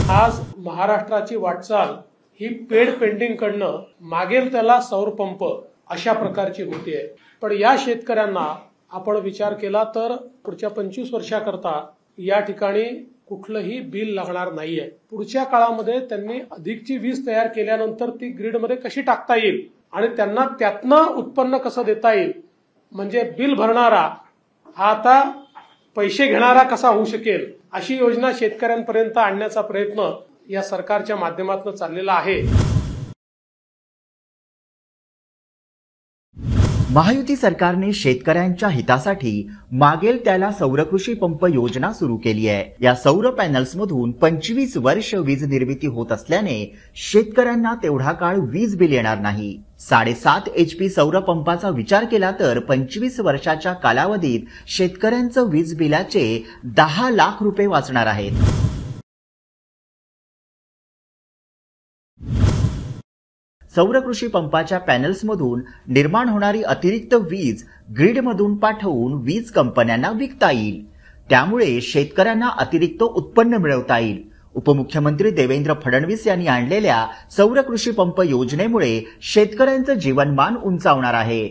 आज महाराष्ट्राची वाटचाल ही पेड पेंडिंग कडनं मागेल त्याला सौर पंप अशा प्रकारची होतीये। पण या शेतकऱ्यांना आपण विचार केला तर पुढच्या 25 वर्षाकरता या ठिकाणी कुठलंही बिल लागणार नाहीये। पुढच्या काळामध्ये त्यांनी अधिकची वीज तयार केल्यानंतर ती ग्रीडमध्ये कशी टाकता येईल आणि त्यांना त्यातनं उत्पन्न कसं देता येईल, म्हणजे बिल भरणारा हा आता पैसे घेणारा कसा होऊ शकेल, अशी योजना शेतकऱ्यांपर्यंत आणण्याचा प्रयत्न या सरकारच्या माध्यमातून चाललेला आहे। महायुती सरकारने शेतकऱ्यांच्या हितासाठी मागेल त्याला सौरकृषी पंप योजना सुरू केली आहे। या सौर पॅनल्समधून 25 वर्ष वीज निर्मिती होत असल्याने शेतकऱ्यांना तेवढा काळ वीज बिल येणार नाही। 7.5 HP सौर पंपाचा विचार केला तर 25 वर्षाच्या कालावधीत शेतकऱ्यांचं वीज बिलाचे 10 लाख रुपये वाचणार आहेत। सौरकृषी पंपाच्या पॅनल्समधून निर्माण होणारी अतिरिक्त वीज ग्रीडमधून पाठवून वीज कंपन्यांना विकता येईल। त्यामुळे शेतकऱ्यांना अतिरिक्त उत्पन्न मिळवता येईल। उपमुख्यमंत्री देवेंद्र फडणवीस यांनी आणलेल्या सौरकृषी पंप योजनेमुळे शेतकऱ्यांचं जीवनमान उंचावणार आहे।